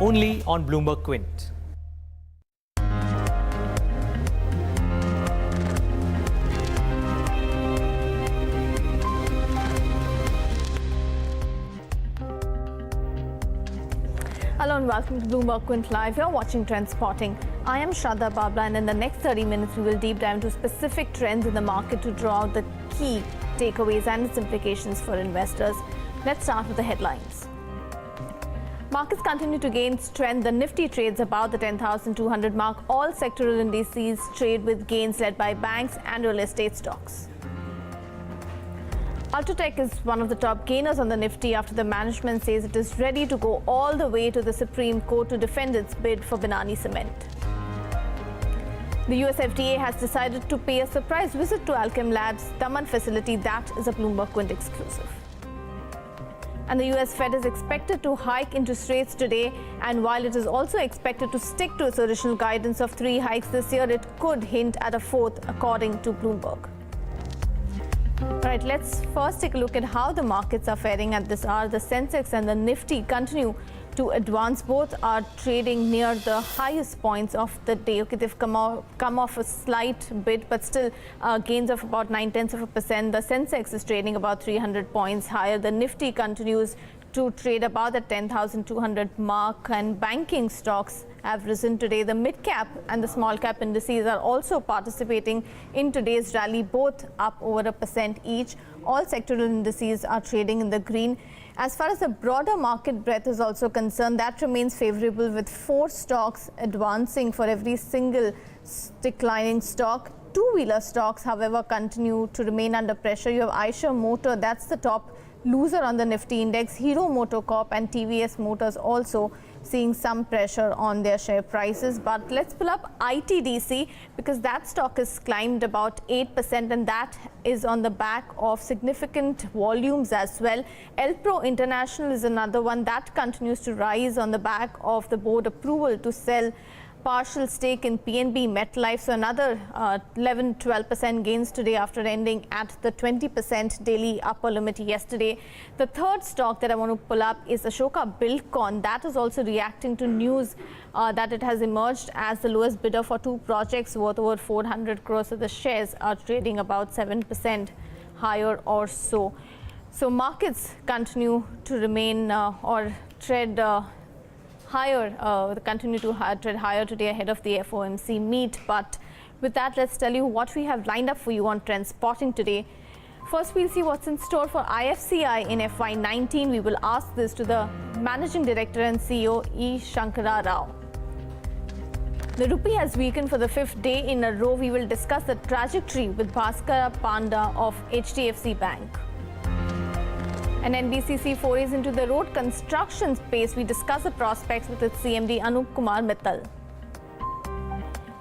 only on Bloomberg Quint. Hello and welcome to Bloomberg Quint Live. You're watching Trend Spotting. I am Shraddha Babla, and in the next 30 minutes, we will deep dive into specific trends in the market to draw out the key takeaways and its implications for investors. Let's start with the headlines. Markets continue to gain strength. The Nifty trades above the 10,200 mark. All sectoral indices trade with gains led by banks and real estate stocks. Ultratech is one of the top gainers on the Nifty after the management says it is ready to go all the way to the Supreme Court to defend its bid for Binani Cement. The US FDA has decided to pay a surprise visit to Alchem Labs' Daman facility. That is a Bloomberg Quint exclusive. And the US Fed is expected to hike interest rates today, and while it is also expected to stick to its original guidance of 3 hikes this year, it could hint at a 4th, according to Bloomberg. Right, let's first take a look at how the markets are faring at this hour. The Sensex and the Nifty continue to advance. Both are trading near the highest points of the day. Okay, they've come off a slight bit, but still gains of about 0.9%. The Sensex is trading about 300 points higher. The Nifty continues to trade about the 10,200 mark, and banking stocks have risen today. The mid-cap and the small-cap indices are also participating in today's rally, both up over 1% each. All sectoral indices are trading in the green. As far as the broader market breadth is also concerned, that remains favorable, with 4 stocks advancing for every single declining stock. Two-wheeler stocks, however, continue to remain under pressure. You have Eicher Motor, that's the top loser on the Nifty index. Hero MotoCorp and TVS Motors also seeing some pressure on their share prices. But let's pull up ITDC, because that stock has climbed about 8%, and that is on the back of significant volumes as well. Elpro International is another one that continues to rise on the back of the board approval to sell partial stake in PNB MetLife. So another 11-12% gains today after ending at the 20% daily upper limit yesterday. The third stock that I want to pull up is Ashoka Buildcon. That is also reacting to news that it has emerged as the lowest bidder for 2 projects worth over 400 crores. So the shares are trading about 7% higher or so. So markets continue to remain or tread higher, continue to tread higher today ahead of the FOMC meet. But with that, let's tell you what we have lined up for you on Trend Spotting today. First, we'll see what's in store for IFCI in FY19. We will ask this to the Managing Director and CEO E. Sankara Rao. The rupee has weakened for the 5th day in a row. We will discuss the trajectory with Bhaskar Panda of HDFC Bank. And NBCC forays into the road construction space. We discuss the prospects with its CMD Anoop Kumar Mittal.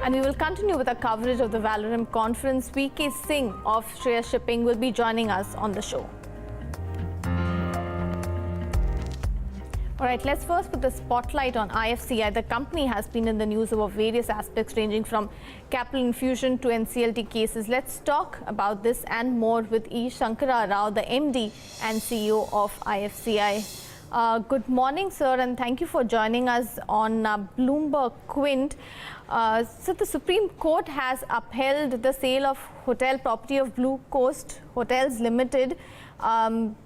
And we will continue with our coverage of the Valorem conference. VK Singh of Shreya Shipping will be joining us on the show. All right, let's first put the spotlight on IFCI. The company has been in the news over various aspects ranging from capital infusion to NCLT cases. Let's talk about this and more with E. Sankara Rao, the MD and CEO of IFCI. Good morning, sir, and thank you for joining us on Bloomberg Quint. So the Supreme Court has upheld the sale of hotel property of Blue Coast Hotels Limited.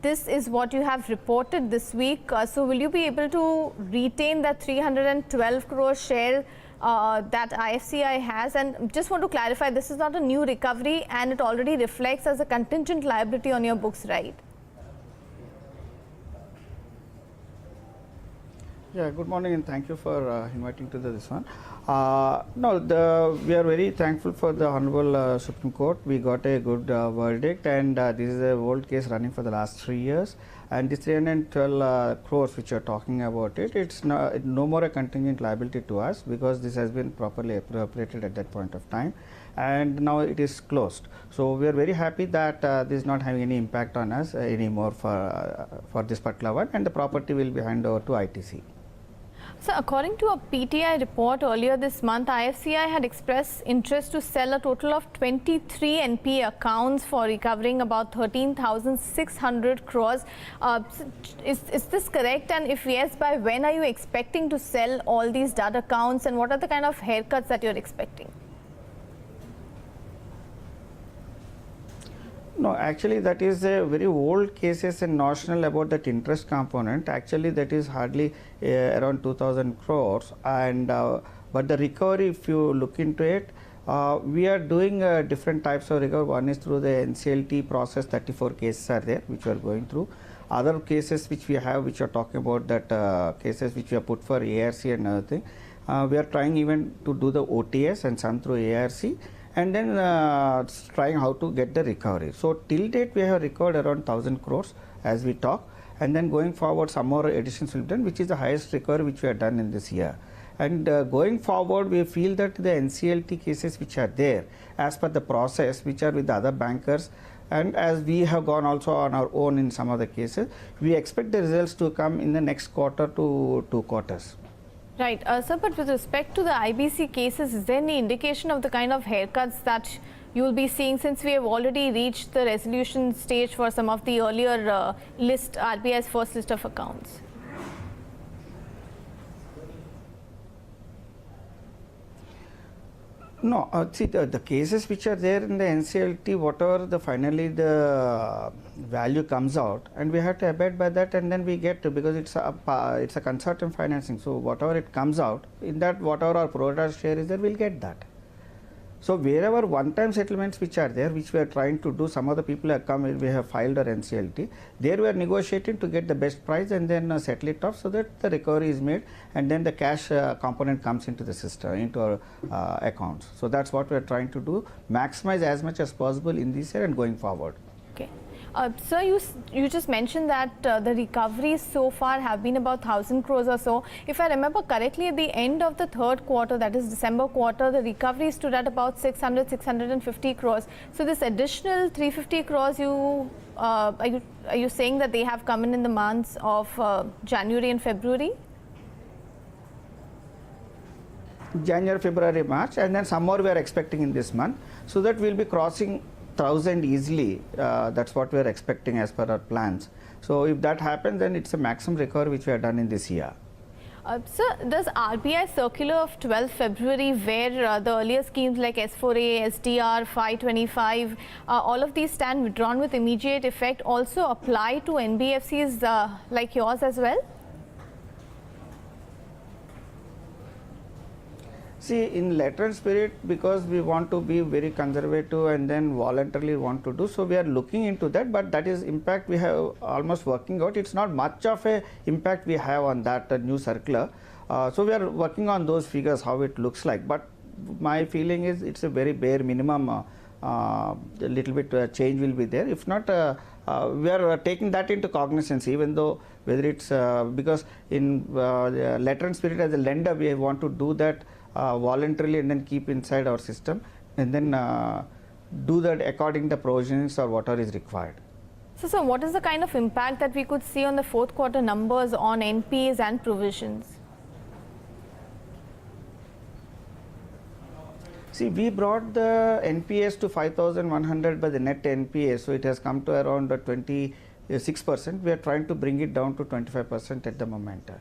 This is what you have reported this week. So will you be able to retain that 312 crore share that IFCI has? And just want to clarify, this is not a new recovery and it already reflects as a contingent liability on your books, right? Yeah, good morning and thank you for inviting to this one. We are very thankful for the Honorable Supreme Court. We got a good verdict, and this is a old case running for the last 3 years. And this 312 crores which you are talking about it's no more a contingent liability to us, because this has been properly appropriated at that point of time, and now it is closed. So we are very happy that this is not having any impact on us anymore for this particular one, and the property will be handed over to ITC. So, according to a PTI report earlier this month, IFCI had expressed interest to sell a total of 23 NPA accounts for recovering about 13,600 crores. Is this correct? And if yes, by when are you expecting to sell all these dud accounts, and what are the kind of haircuts that you're expecting? No, actually that is a very old cases in national about that interest component. Actually that is hardly around 2000 crores, and but the recovery, if you look into it, we are doing different types of recovery. One is through the NCLT process, 34 cases are there which we are going through. Other cases which we have, which are talking about that cases which we have put for ARC and other thing. We are trying even to do the OTS and some through ARC, and then trying how to get the recovery. So till date we have recovered around 1000 crores as we talk, and then going forward some more additions will be done, which is the highest recovery which we have done in this year. And going forward we feel that the NCLT cases which are there as per the process, which are with the other bankers, and as we have gone also on our own in some of the cases, we expect the results to come in the next quarter to 2 quarters. Right, sir, but with respect to the IBC cases, is there any indication of the kind of haircuts that you will be seeing, since we have already reached the resolution stage for some of the earlier RBI's first list of accounts? No, see the cases which are there in the NCLT, whatever the finally the value comes out, and we have to abide by that, and then we get to, because it's a consortium financing, so whatever it comes out in that, whatever our pro rata share is there, we'll get that. So wherever one-time settlements which are there, which we are trying to do, some of the people have come, we have filed our NCLT, there we are negotiating to get the best price and then settle it off so that the recovery is made, and then the cash component comes into the system, into our accounts. So that's what we are trying to do, maximize as much as possible in this year and going forward. Okay. Sir, you just mentioned that the recoveries so far have been about 1000 crores or so. If I remember correctly, at the end of the third quarter, that is December quarter, the recovery stood at about 650 crores. So this additional 350 crores, are you saying that they have come in the months of January and February? January, February, March, and then some more we are expecting in this month, so that we will be crossing 1000 easily. That's what we are expecting as per our plans. So if that happens, then it's a maximum recovery which we have done in this year. Sir, does RBI circular of 12 February, where the earlier schemes like S4A, SDR, 525, all of these stand withdrawn with immediate effect, also apply to NBFCs like yours as well? See, in letter and spirit, because we want to be very conservative and then voluntarily want to do, so we are looking into that, but that is impact we have almost working out. It's not much of a impact we have on that new circular. So we are working on those figures, how it looks like, but my feeling is it's a very bare minimum, a little bit change will be there. If not, we are taking that into cognizance, even though whether it's because in letter and spirit as a lender, we want to do that voluntarily and then keep inside our system, and then do that according to provisions or whatever is required. So, what is the kind of impact that we could see on the fourth quarter numbers on NPAs and provisions? See, we brought the NPAs to 5,100 by the net NPA, so it has come to around 26%. We are trying to bring it down to 25% at the moment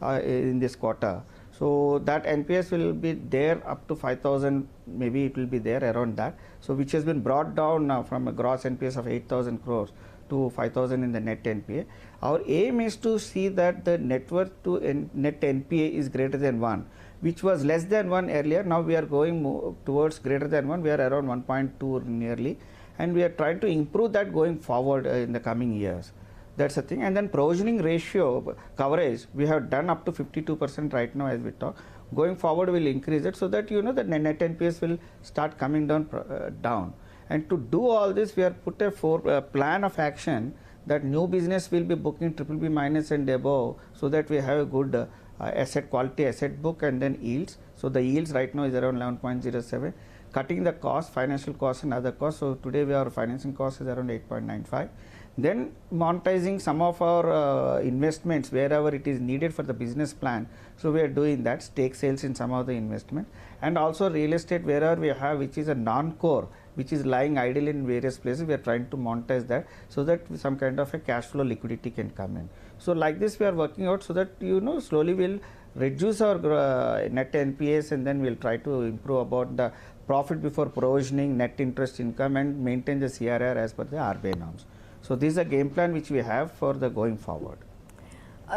in this quarter. So that NPS will be there up to 5,000, maybe it will be there around that. So which has been brought down now from a gross NPS of 8,000 crores to 5,000 in the net NPA. Our aim is to see that the net worth to net NPA is greater than 1, which was less than 1 earlier. Now we are going more towards greater than 1. We are around 1.2 nearly, and we are trying to improve that going forward in the coming years. That's the thing. And then provisioning ratio coverage, we have done up to 52% right now as we talk. Going forward, we'll increase it so that the net NPS will start coming down. And to do all this, we have put a plan of action that new business will be booking BBB minus and above, so that we have a good quality asset book and then yields. So the yields right now is around 11.07. Cutting the cost, financial cost and other costs. So today our financing cost is around 8.95. then monetizing some of our investments wherever it is needed for the business plan. So we are doing that, stake sales in some of the investment, and also real estate wherever we have which is a non-core, which is lying idle in various places, we are trying to monetize that so that some kind of a cash flow liquidity can come in. So like this we are working out so that slowly we'll reduce our net NPAs, and then we'll try to improve about the profit before provisioning, net interest income, and maintain the CRR as per the RBI norms. So this is a game plan which we have for the going forward.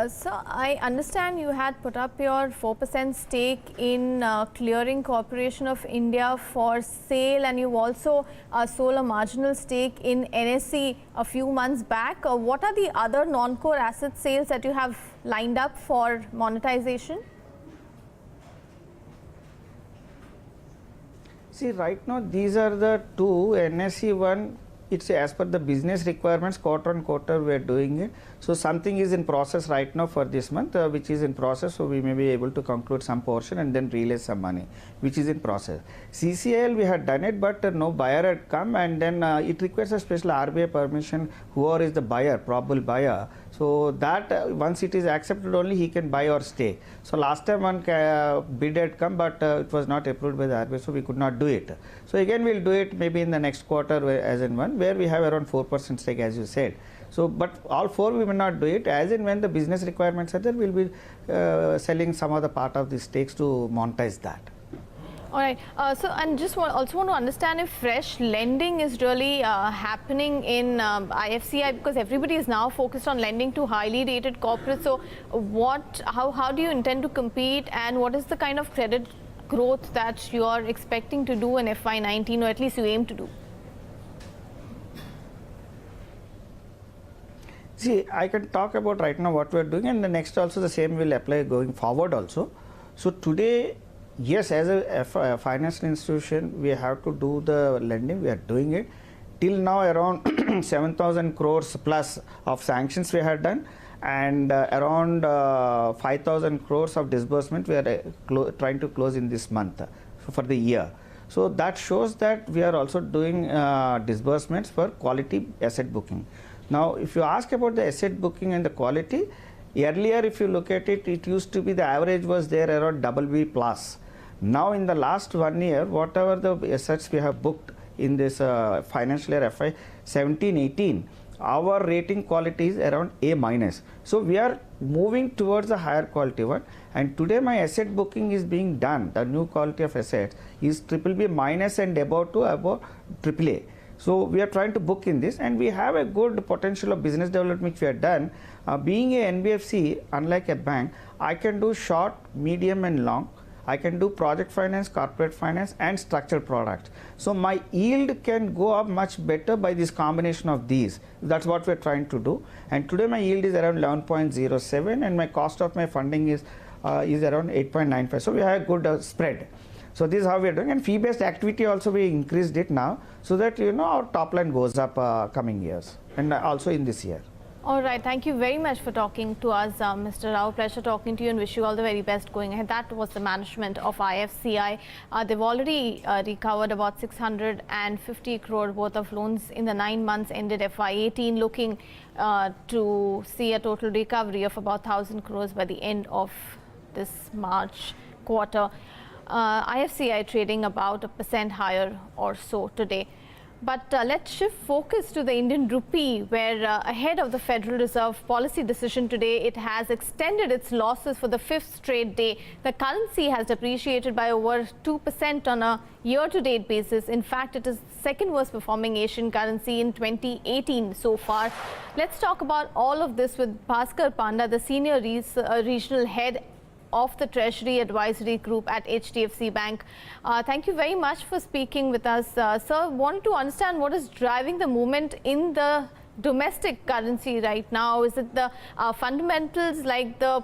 So I understand you had put up your 4% stake in Clearing Corporation of India for sale, and you've also sold a marginal stake in NSE a few months back. What are the other non-core asset sales that you have lined up for monetization? See, right now these are the two. NSE one, it's as per the business requirements, quarter on quarter we are doing it. So something is in process right now for this month, which is in process, so we may be able to conclude some portion and then release some money, which is in process. CCIL we had done it, but no buyer had come, and then it requires a special RBI permission, whoever is the buyer, probable buyer. So that once it is accepted only he can buy or stay. So last time one bid had come, but it was not approved by the RBI, so we could not do it. So again we'll do it maybe in the next quarter as in one, where we have around 4% stake as you said. So but all four we may not do it. As in when the business requirements are there, we'll be selling some other part of the stakes to monetize that. All right. So, and just also want to understand if fresh lending is really happening in IFCI, because everybody is now focused on lending to highly rated corporates. So, how do you intend to compete, and what is the kind of credit growth that you are expecting to do in FY19, or at least you aim to do? See, I can talk about right now what we are doing, and the next also the same will apply going forward also. So today, yes, as a financial institution, we have to do the lending. We are doing it. Till now, around 7,000 crores plus of sanctions we have done, and around 5,000 crores of disbursement we are trying to close in this month for the year. So that shows that we are also doing disbursements for quality asset booking. Now, if you ask about the asset booking and the quality, earlier if you look at it, it used to be the average was there around BB plus. Now in the last 1 year, whatever the assets we have booked in this financial year FY 17-18, our rating quality is around A minus. So we are moving towards a higher quality one, and today my asset booking is being done. The new quality of assets is BBB minus and above to above AAA. So we are trying to book in this, and we have a good potential of business development which we have done. Being a NBFC, unlike a bank, I can do short, medium and long. I can do project finance, corporate finance and structured products. So my yield can go up much better by this combination of these. That's what we are trying to do. And today my yield is around 11.07, and my cost of my funding is around 8.95. So we have a good spread. So this is how we are doing, and fee-based activity also we increased it now, so that our top line goes up coming years, and also in this year. All right, thank you very much for talking to us, Mr. Rao. Pleasure talking to you, and wish you all the very best going ahead. That was the management of IFCI. They've already recovered about 650 crore worth of loans in the 9 months ended FY18, looking to see a total recovery of about 1,000 crores by the end of this March quarter. IFCI trading about 1% higher or so today. But let's shift focus to the Indian rupee, where ahead of the Federal Reserve policy decision today, it has extended its losses for the 5th straight day. The currency has depreciated by over 2% on a year-to-date basis. In fact, it is the second worst performing Asian currency in 2018 so far. Let's talk about all of this with Bhaskar Panda, the senior regional head of the Treasury Advisory Group at HDFC Bank. Thank you very much for speaking with us. Sir, wanted to understand what is driving the movement in the domestic currency right now. Is it the fundamentals like the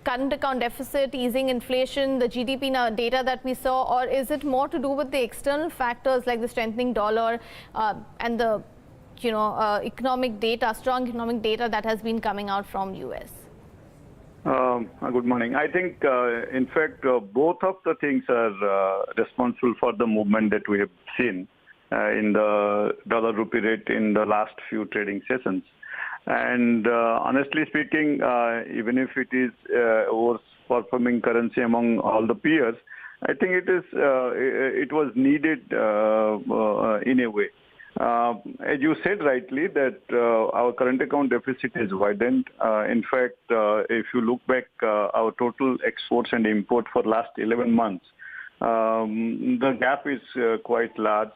current account deficit, easing inflation, the GDP data that we saw, or is it more to do with the external factors like the strengthening dollar and the economic data, strong economic data that has been coming out from US? Good morning. I think, in fact, both of the things are responsible for the movement that we have seen. in the dollar rupee rate in the last few trading sessions. And honestly speaking, even if it is worst performing currency among all the peers, I think it was needed in a way. As you said rightly, that our current account deficit has widened. In fact, if you look back, our total exports and import for last 11 months, the gap is quite large.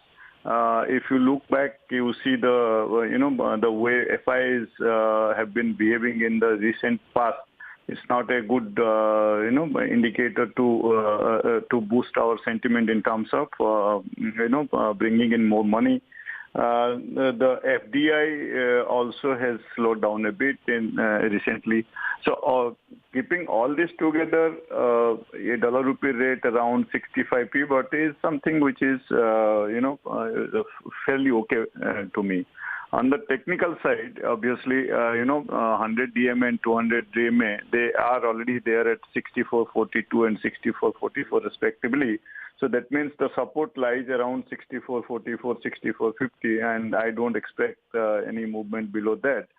If you look back, you see the way FIs have been behaving in the recent past. It's not a good indicator to boost our sentiment in terms of bringing in more money. The FDI also has slowed down a bit recently. So keeping all this together, a dollar rupee rate around 65p, but is something which is fairly okay to me. On the technical side, obviously, 100 DMA and 200 DMA, they are already there at 64.42 and 64.44 respectively. So that means the support lies around 64.44, 64.50, and I don't expect any movement below that.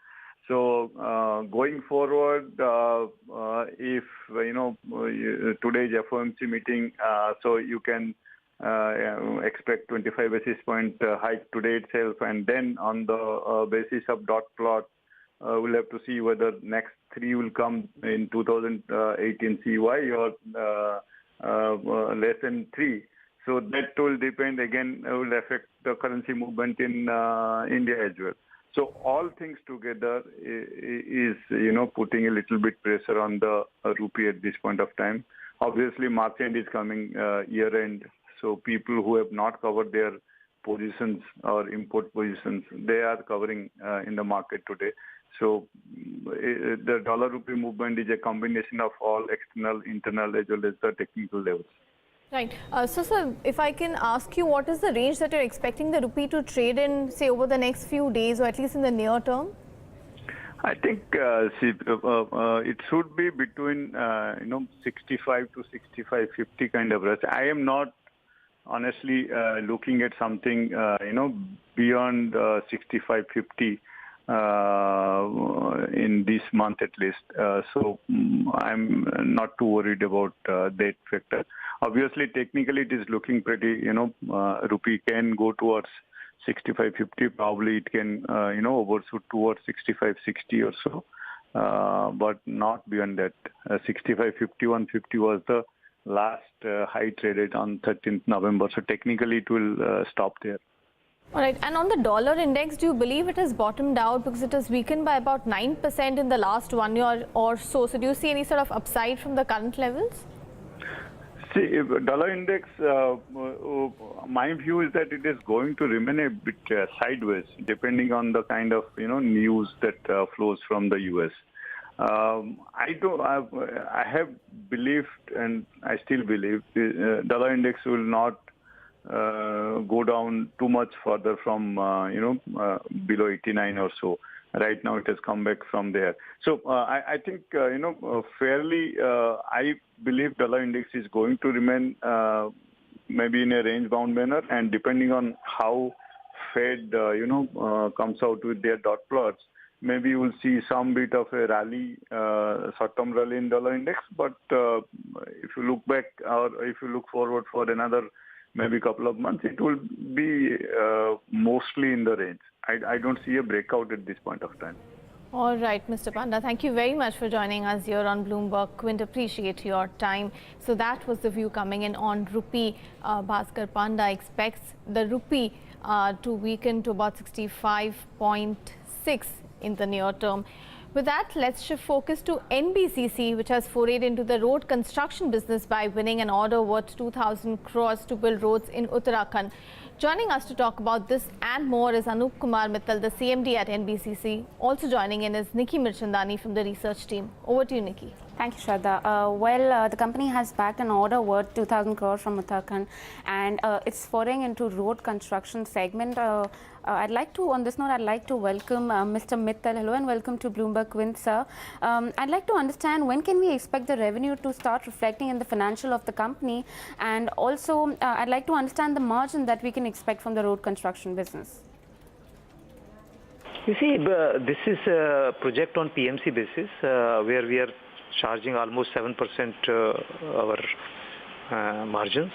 So going forward, if today's FOMC meeting, so you can expect 25 basis point hike today itself, and then on the basis of dot plot, we'll have to see whether next 3 will come in 2018 CY or less than 3. So that will depend again, will affect the currency movement in India as well. So all things together is putting a little bit pressure on the rupee at this point of time. Obviously, March end is coming, year end. So people who have not covered their positions or import positions, they are covering in the market today. So the dollar rupee movement is a combination of all external, internal, as well as the technical levels. Right. So, sir, if I can ask you, what is the range that you're expecting the rupee to trade in, say, over the next few days, or at least in the near term? I think it should be between 65 to 65.50 kind of range. I am not honestly looking at something beyond 65.50 in this month at least. So I'm not too worried about that factor. Obviously, technically it is looking pretty, rupee can go towards 65.50. Probably it can, overshoot towards 65.60 or so, but not beyond that. 65.50, 150 was the last high traded on 13th November. So technically it will stop there. All right. And on the dollar index, do you believe it has bottomed out, because it has weakened by about 9% in the last 1 year or so? So do you see any sort of upside from the current levels? See, if dollar index, my view is that it is going to remain a bit sideways, depending on the kind of news that flows from the US. I have believed, and I still believe, the dollar index will not go down too much further from below 89 or so. Right now it has come back from there. So I think fairly I believe dollar index is going to remain maybe in a range bound manner, and depending on how Fed comes out with their dot plots, maybe you will see some bit of a rally, short-term rally in dollar index. But if you look back, or if you look forward for another maybe couple of months, it will be mostly in the range. I don't see a breakout at this point of time. All right, Mr. Panda, thank you very much for joining us here on Bloomberg Quint. Appreciate your time. So that was the view coming in on rupee. Bhaskar Panda expects the rupee to weaken to about 65.6 in the near term. With that, let's shift focus to NBCC, which has forayed into the road construction business by winning an order worth 2,000 crores to build roads in Uttarakhand. Joining us to talk about this and more is Anoop Kumar Mittal, the CMD at NBCC. Also joining in is Nikki Mirchandani from the research team. Over to you, Nikki. Thank you, Shraddha. The company has backed an order worth 2,000 crore from Uttarakhand, and it's foraying into road construction segment. On this note, I'd like to welcome Mr. Mittal. Hello and welcome to Bloomberg Quint, sir. I'd like to understand when can we expect the revenue to start reflecting in the financial of the company, and also I'd like to understand the margin that we can expect from the road construction business. You see, this is a project on PMC basis where we are charging almost 7% our margins.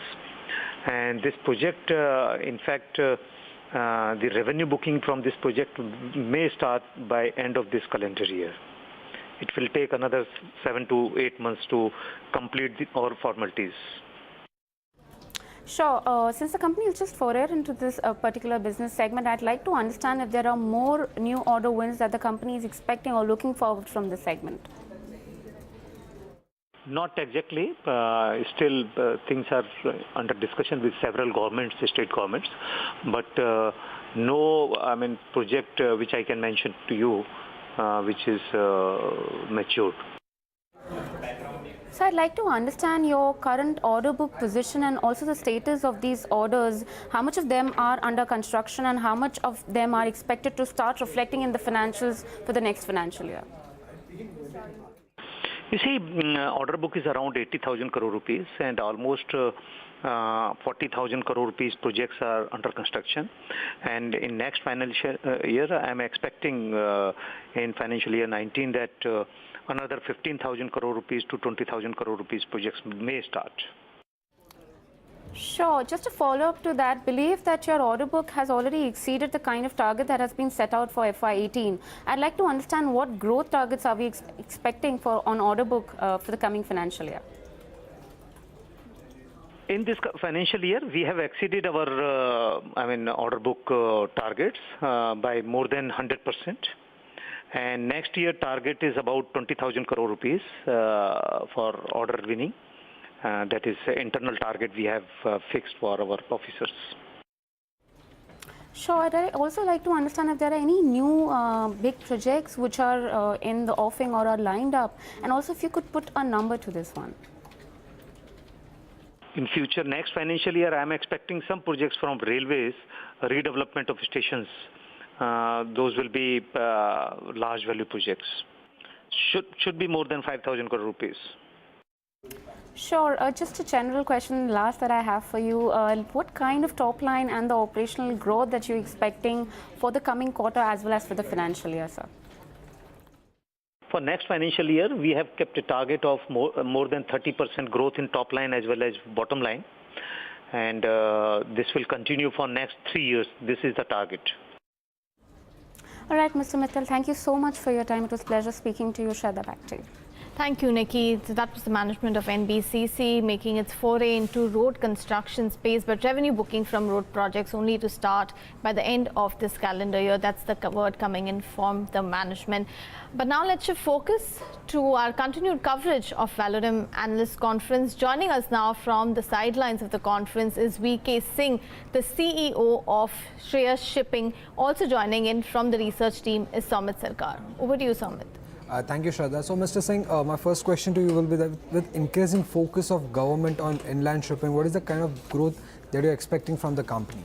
And this project, in fact, the revenue booking from this project may start by end of this calendar year. It will take another 7 to 8 months to complete all formalities. Sure. Since the company is just forayed into this particular business segment, I'd like to understand if there are more new order wins that the company is expecting or looking forward from this segment. Not exactly. Still, things are under discussion with several governments, state governments, but no, project which I can mention to you, which is matured. So I'd like to understand your current order book position and also the status of these orders. How much of them are under construction and how much of them are expected to start reflecting in the financials for the next financial year? You see, order book is around 80,000 crore rupees and almost 40,000 crore rupees projects are under construction. And in next financial year, I am expecting in financial year 19 that another 15,000 crore rupees to 20,000 crore rupees projects may start. Sure. Just a follow-up to that, believe that your order book has already exceeded the kind of target that has been set out for FY18. I'd like to understand what growth targets are we expecting on order book for the coming financial year? In this financial year, we have exceeded our order book targets by more than 100%. And next year target is about 20,000 crore rupees for order winning. That is internal target we have fixed for our officers. Sure. I'd also like to understand if there are any new big projects which are in the offing or are lined up, and also if you could put a number to this one. In future, next financial year, I am expecting some projects from railways, redevelopment of stations. Those will be large value projects. Should be more than 5,000 crore rupees. Sure. Just a general question last that I have for you. What kind of top line and the operational growth that you're expecting for the coming quarter as well as for the financial year, sir? For next financial year, we have kept a target of more than 30% growth in top line as well as bottom line. And this will continue for next 3 years. This is the target. All right, Mr. Mittal, thank you so much for your time. It was a pleasure speaking to you. Shraddha, back to you. Thank you, Nikki. So that was the management of NBCC making its foray into road construction space, but revenue booking from road projects only to start by the end of this calendar year. That's the word coming in from the management. But now let's shift focus to our continued coverage of Valorem Analyst Conference. Joining us now from the sidelines of the conference is VK Singh, the CEO of Shreyas Shipping. Also joining in from the research team is Somit Sarkar. Over to you, Somit. Thank you, Shraddha. So, Mr. Singh, my first question to you will be that with increasing focus of government on inland shipping, what is the kind of growth that you're expecting from the company?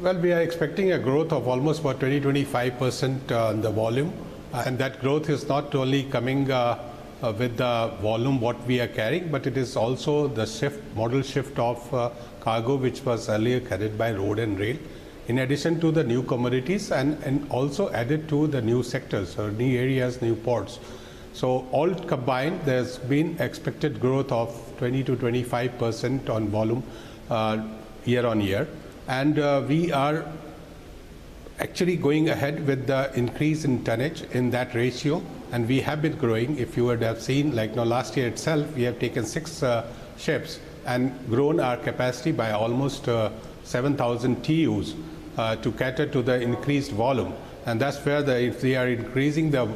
Well, we are expecting a growth of almost about 20-25% on the volume. And that growth is not only coming with the volume what we are carrying, but it is also the model shift of cargo, which was earlier carried by road and rail, in addition to the new commodities and also added to the new sectors or new areas, new ports. So all combined, there's been expected growth of 20-25% on volume year on year. And we are actually going ahead with the increase in tonnage in that ratio. And we have been growing. If you would have seen, like last year itself, we have taken 6 ships and grown our capacity by almost 7,000 TEUs. To cater to the increased volume, and that's where if we are increasing the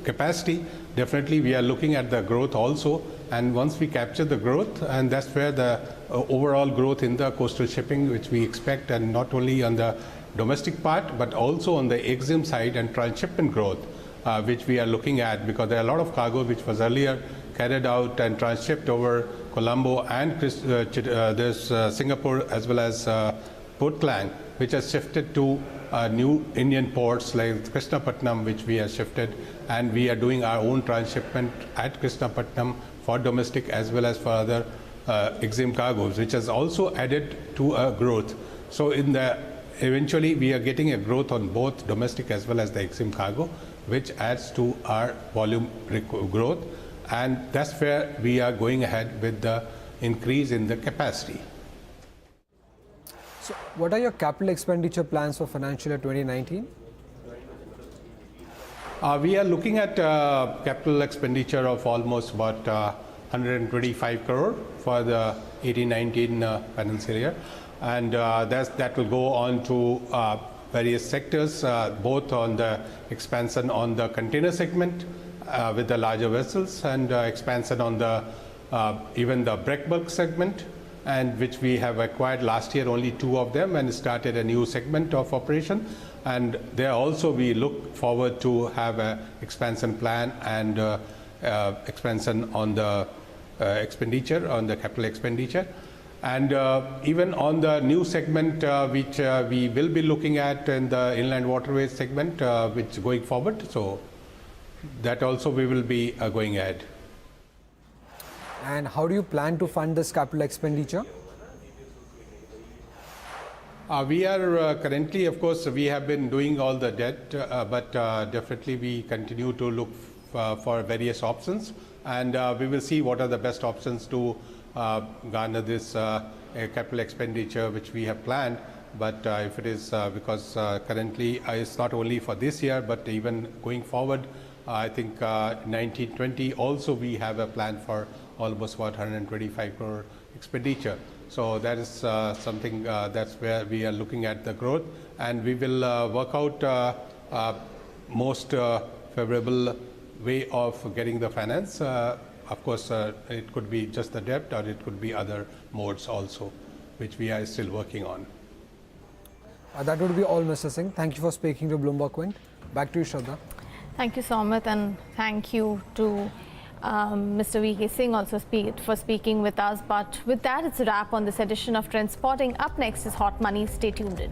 capacity, definitely we are looking at the growth also, and once we capture the growth, and that's where the overall growth in the coastal shipping which we expect, and not only on the domestic part but also on the EXIM side and transshipment growth, which we are looking at, because there are a lot of cargo which was earlier carried out and transshipped over Colombo and Singapore as well as Port Klang, which has shifted to new Indian ports like Krishnapatnam, which we have shifted, and we are doing our own transshipment at Krishnapatnam for domestic as well as for other EXIM cargoes, which has also added to a growth. So eventually we are getting a growth on both domestic as well as the EXIM cargo, which adds to our volume growth, and that's where we are going ahead with the increase in the capacity. So what are your capital expenditure plans for financial year 2019? We are looking at capital expenditure of almost about 125 crore for the 18-19 financial year, and that will go on to various sectors, both on the expansion on the container segment with the larger vessels, and expansion on the even the break bulk segment, and which we have acquired last year, only 2 of them, and started a new segment of operation. And there also we look forward to have an expansion plan and expansion on the expenditure, on the capital expenditure. And even on the new segment which we will be looking at in the inland waterways segment, which going forward. So that also we will be going ahead. And how do you plan to fund this capital expenditure? We are currently, of course, we have been doing all the debt, but definitely we continue to look for various options, and we will see what are the best options to garner this capital expenditure which we have planned. But if it is because currently it's not only for this year, but even going forward, I think 1920 also we have a plan for almost about 125 crore expenditure. So that is something that's where we are looking at the growth, and we will work out most favorable way of getting the finance. Of course, it could be just the debt, or it could be other modes also, which we are still working on. That would be all, Mr. Singh. Thank you for speaking to Bloomberg Quint. Back to you, Shraddha. Thank you, Somit, and thank you to Mr. V.K. Singh also for speaking with us. But with that, it's a wrap on this edition of Trendspotting. Up next is Hot Money. Stay tuned in.